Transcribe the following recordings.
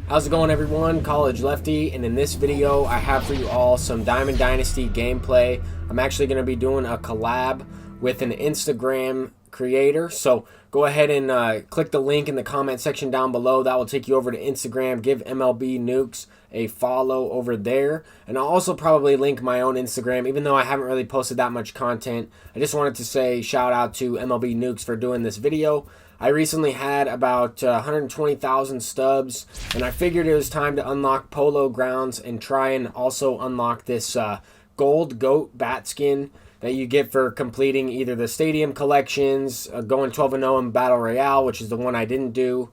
How's it going, everyone? College Lefty, and in this video I have for you all some Diamond Dynasty gameplay. I'm actually going to be doing a collab with an Instagram creator, so go ahead and click the link in the comment section down below. That will take you over to Instagram. Give MLB Nukes a follow over there, and I'll also probably link my own Instagram, even though I haven't really posted that much content. I just wanted to say shout out to MLB Nukes for doing this video. I recently had about 120,000 stubs, and I figured it was time to unlock Polo Grounds and try and also unlock this gold goat bat skin that you get for completing either the stadium collections, going 12-0 in Battle Royale, which is the one I didn't do,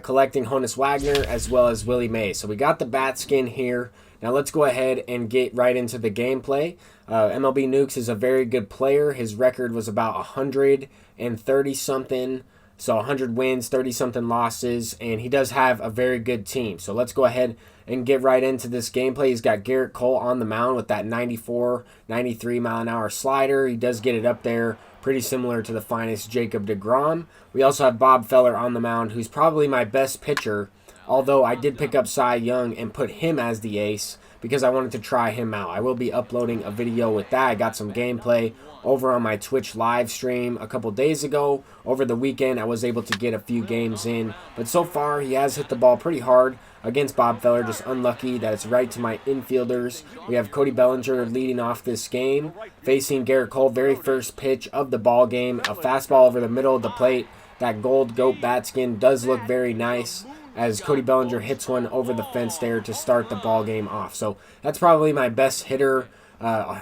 collecting Honus Wagner, as well as Willie Mays. So we got the bat skin here. Now let's go ahead and get right into the gameplay. MLB Nukes is a very good player. His record was about 130-something. So 100 wins, 30-something losses, and he does have a very good team. So let's go ahead and get right into this gameplay. He's got Garrett Cole on the mound with that 94, 93 mile-an-hour slider. He does get it up there, pretty similar to the finest Jacob deGrom. We also have Bob Feller on the mound, who's probably my best pitcher, although I did pick up Cy Young and put him as the ace because I wanted to try him out. I will be uploading a video with that. I got some gameplay over on my Twitch live stream a couple days ago. Over the weekend, I was able to get a few games in, but so far he has hit the ball pretty hard against Bob Feller. Just unlucky that it's right to my infielders. We have Cody Bellinger leading off this game, facing Garrett Cole. Very first pitch of the ball game, a fastball over the middle of the plate. That gold goat bat skin does look very nice, as Cody Bellinger hits one over the fence there to start the ball game off. So that's probably my best hitter.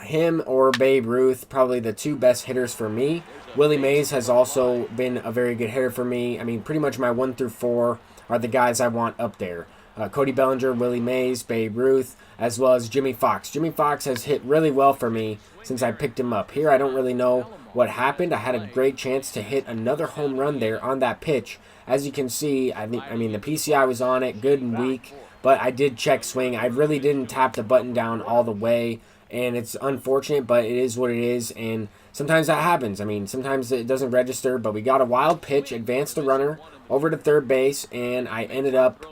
Him or Babe Ruth, probably the two best hitters for me. Willie Mays has also been a very good hitter for me. I mean, pretty much my 1 through 4 are the guys I want up there. Cody Bellinger, Willie Mays, Babe Ruth, as well as Jimmy Fox. Jimmy Fox has hit really well for me since I picked him up. Here, I don't really know what happened. I had a great chance to hit another home run there on that pitch. As you can see, I mean, the PCI was on it, good and weak, but I did check swing. I really didn't tap the button down all the way, and it's unfortunate, but it is what it is, and sometimes that happens. I mean, sometimes it doesn't register, but we got a wild pitch, advanced the runner over to third base, and I ended up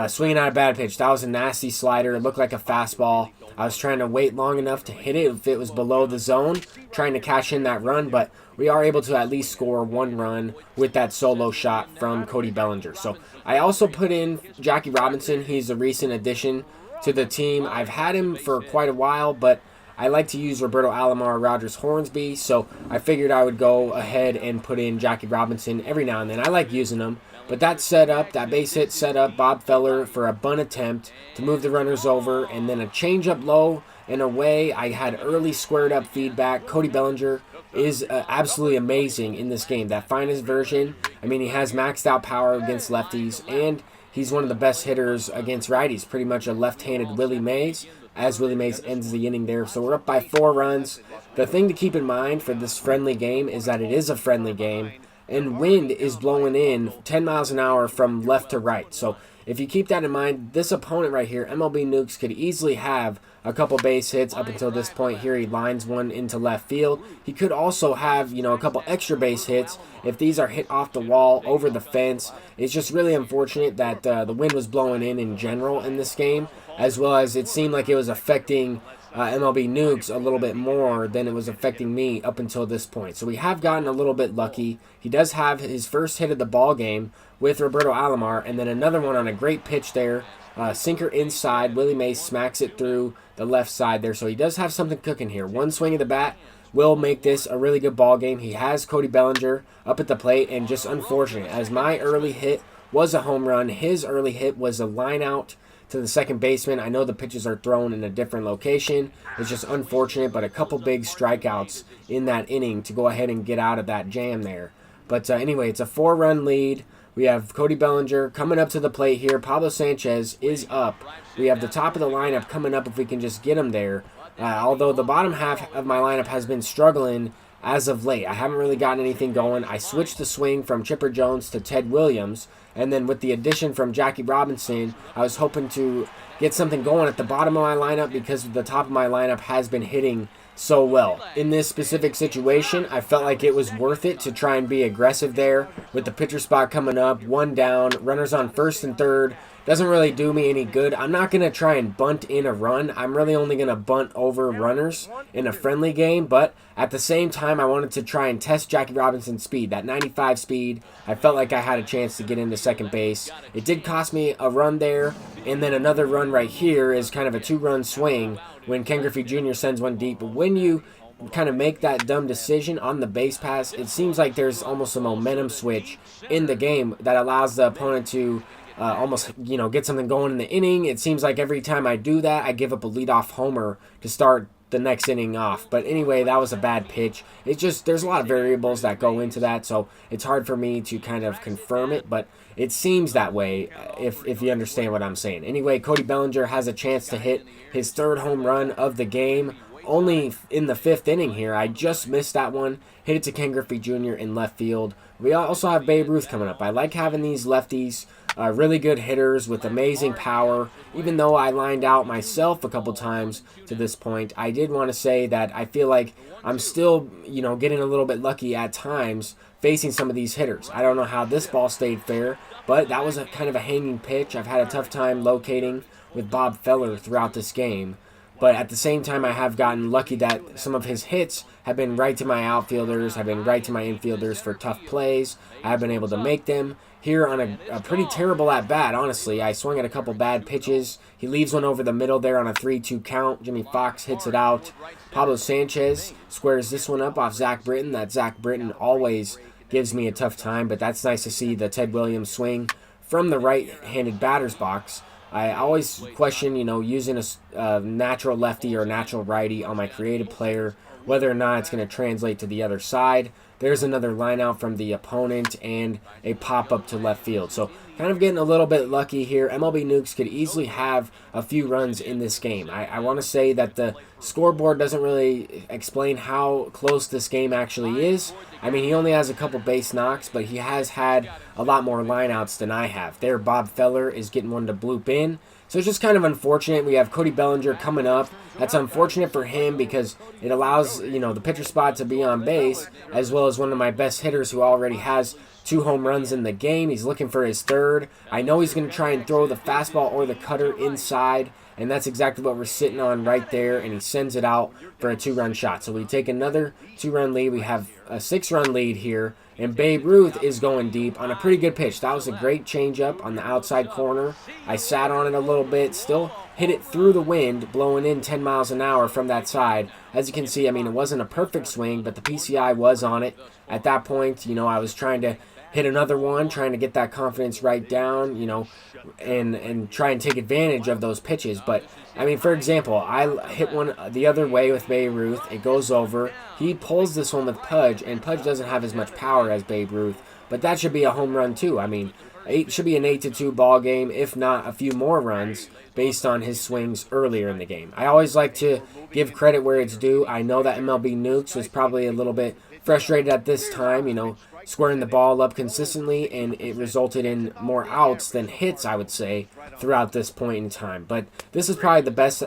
swinging out a bad pitch. That was a nasty slider. It looked like a fastball. I was trying to wait long enough to hit it if it was below the zone, trying to cash in that run, but we are able to at least score one run with that solo shot from Cody Bellinger. So I also put in Jackie Robinson. He's a recent addition to the team. I've had him for quite a while, but I like to use Roberto Alomar, Rogers Hornsby, so I figured I would go ahead and put in Jackie Robinson every now and then. I like using them, but that setup, that base hit set up Bob Feller for a bunt attempt to move the runners over, and then a changeup low and away. I had early squared up feedback. Cody Bellinger is absolutely amazing in this game. That finest version. I mean, he has maxed out power against lefties, and he's one of the best hitters against righties. Pretty much a left-handed Willie Mays, as Willie Mays ends the inning there. So we're up by 4 runs. The thing to keep in mind for this friendly game is that it is a friendly game, and wind is blowing in 10 miles an hour from left to right. So if you keep that in mind, this opponent right here, MLB Nukes, could easily have a couple base hits up until this point. Here he lines one into left field. He could also have, a couple extra base hits if these are hit off the wall, over the fence. It's just really unfortunate that the wind was blowing in general in this game, as well as it seemed like it was affecting MLB Nukes a little bit more than it was affecting me up until this point. So we have gotten a little bit lucky. He does have his first hit of the ball game with Roberto Alomar, and then another one on a great pitch there. Sinker inside. Willie Mays smacks it through the left side there. So he does have something cooking here. One swing of the bat will make this a really good ball game. He has Cody Bellinger up at the plate, and just unfortunate, as my early hit was a home run, his early hit was a line out to the second baseman. I know the pitches are thrown in a different location. It's just unfortunate, but a couple big strikeouts in that inning to go ahead and get out of that jam there. But anyway, it's a 4-run lead. We have Cody Bellinger coming up to the plate here. Pablo Sanchez is up. We have the top of the lineup coming up if we can just get him there. Although the bottom half of my lineup has been struggling as of late. I haven't really gotten anything going. I switched the swing from Chipper Jones to Ted Williams, and then with the addition from Jackie Robinson, I was hoping to get something going at the bottom of my lineup because the top of my lineup has been hitting so well. In this specific situation, I felt like it was worth it to try and be aggressive there with the pitcher spot coming up, one down, runners on first and third, doesn't really do me any good. I'm not going to try and bunt in a run. I'm really only going to bunt over runners in a friendly game, but at the same time, I wanted to try and test Jackie Robinson's speed. That 95 speed, I felt like I had a chance to get into second base. It did cost me a run there, and then another run right here is kind of a 2-run swing when Ken Griffey Jr. sends one deep. But when you kind of make that dumb decision on the base pass, it seems like there's almost a momentum switch in the game that allows the opponent to almost, get something going in the inning. It seems like every time I do that, I give up a leadoff homer to start the next inning off. But anyway, that was a bad pitch. It's just, there's a lot of variables that go into that, so it's hard for me to kind of confirm it, but it seems that way, if you understand what I'm saying. Anyway, Cody Bellinger has a chance to hit his 3rd home run of the game, only in the 5th inning here. I just missed that one. Hit it to Ken Griffey Jr. in left field. We also have Babe Ruth coming up. I like having these lefties, really good hitters with amazing power. Even though I lined out myself a couple times to this point, I did want to say that I feel like I'm still, getting a little bit lucky at times facing some of these hitters. I don't know how this ball stayed fair, but that was kind of a hanging pitch. I've had a tough time locating with Bob Feller throughout this game. But at the same time, I have gotten lucky that some of his hits have been right to my outfielders, have been right to my infielders for tough plays. I have been able to make them. Here on a pretty terrible at-bat, honestly. I swung at a couple bad pitches. He leaves one over the middle there on a 3-2 count. Jimmy Fox hits it out. Pablo Sanchez squares this one up off Zach Britton. That Zach Britton always gives me a tough time, but that's nice to see the Ted Williams swing from the right-handed batter's box. I always question, using a natural lefty or natural righty on my creative player, whether or not it's going to translate to the other side. There's another line out from the opponent and a pop-up to left field. So kind of getting a little bit lucky here. MLB Nukes could easily have a few runs in this game. I want to say that the scoreboard doesn't really explain how close this game actually is. I mean, he only has a couple base knocks, but he has had a lot more lineouts than I have. There, Bob Feller is getting one to bloop in. So it's just kind of unfortunate. We have Cody Bellinger coming up. That's unfortunate for him because it allows, the pitcher spot to be on base, as well as one of my best hitters who already has 2 home runs in the game. He's looking for his 3rd. I know he's going to try and throw the fastball or the cutter inside, and that's exactly what we're sitting on right there, and he sends it out for a 2-run shot. So we take another 2-run lead. We have a 6-run lead here, and Babe Ruth is going deep on a pretty good pitch. That was a great changeup on the outside corner. I sat on it a little bit, still hit it through the wind, blowing in 10 miles an hour from that side. As you can see, I mean, it wasn't a perfect swing, but the PCI was on it. At that point, I was trying to hit another one, trying to get that confidence right down, and try and take advantage of those pitches. But, I mean, for example, I hit one the other way with Babe Ruth. It goes over. He pulls this one with Pudge, and Pudge doesn't have as much power as Babe Ruth. But that should be a home run, too. I mean, it should be an 8-2 ball game, if not a few more runs, based on his swings earlier in the game. I always like to give credit where it's due. I know that MLB Nukes was probably a little bit frustrated at this time, squaring the ball up consistently, and it resulted in more outs than hits, I would say, throughout this point in time. But this is probably the best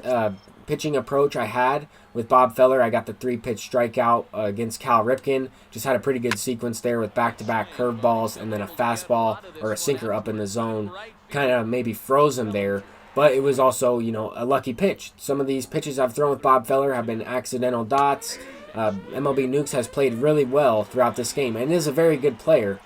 pitching approach I had with Bob Feller. I got the 3-pitch strikeout against Cal Ripken. Just had a pretty good sequence there with back-to-back curveballs and then a fastball or a sinker up in the zone. Kind of maybe froze him there. But it was also, a lucky pitch. Some of these pitches I've thrown with Bob Feller have been accidental dots. MLB Nukes has played really well throughout this game and is a very good player.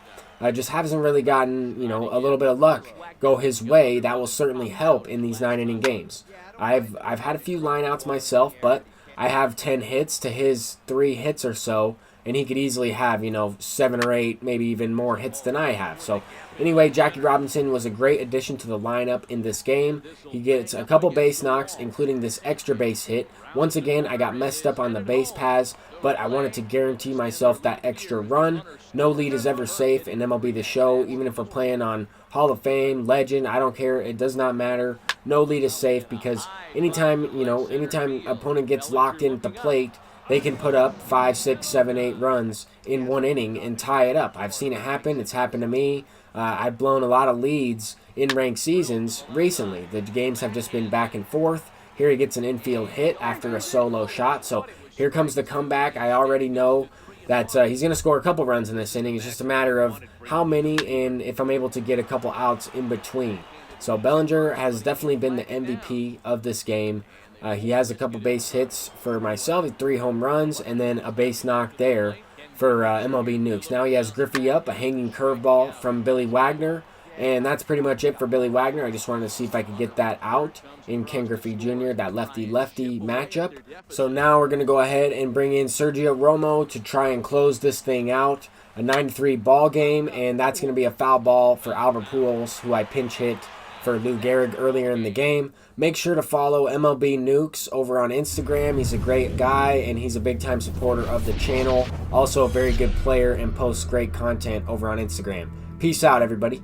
Just hasn't really gotten, a little bit of luck go his way. That will certainly help in these 9-inning games. I've had a few lineouts myself, but I have 10 hits to his 3 hits or so, and he could easily have, 7 or 8, maybe even more hits than I have. So anyway, Jackie Robinson was a great addition to the lineup in this game. He gets a couple base knocks, including this extra base hit. Once again, I got messed up on the base paths, but I wanted to guarantee myself that extra run. No lead is ever safe in MLB The Show, even if we're playing on Hall of Fame, Legend, I don't care. It does not matter. No lead is safe because anytime opponent gets locked in at the plate, they can put up 5, 6, 7, 8 runs in one inning and tie it up. I've seen it happen. It's happened to me. I've blown a lot of leads in ranked seasons recently. The games have just been back and forth. Here he gets an infield hit after a solo shot. So here comes the comeback. I already know that he's going to score a couple runs in this inning. It's just a matter of how many and if I'm able to get a couple outs in between. So Bellinger has definitely been the MVP of this game. He has a couple base hits for myself, 3 home runs, and then a base knock there for MLB Nukes. Now he has Griffey up, a hanging curveball from Billy Wagner, and that's pretty much it for Billy Wagner. I just wanted to see if I could get that out in Ken Griffey Jr., that lefty-lefty matchup. So now we're going to go ahead and bring in Sergio Romo to try and close this thing out. A 9-3 ball game, and that's going to be a foul ball for Albert Pujols, who I pinch hit for Lou Gehrig earlier in the game. Make sure to follow MLB Nukes over on Instagram. He's a great guy, and he's a big-time supporter of the channel. Also a very good player and posts great content over on Instagram. Peace out, everybody.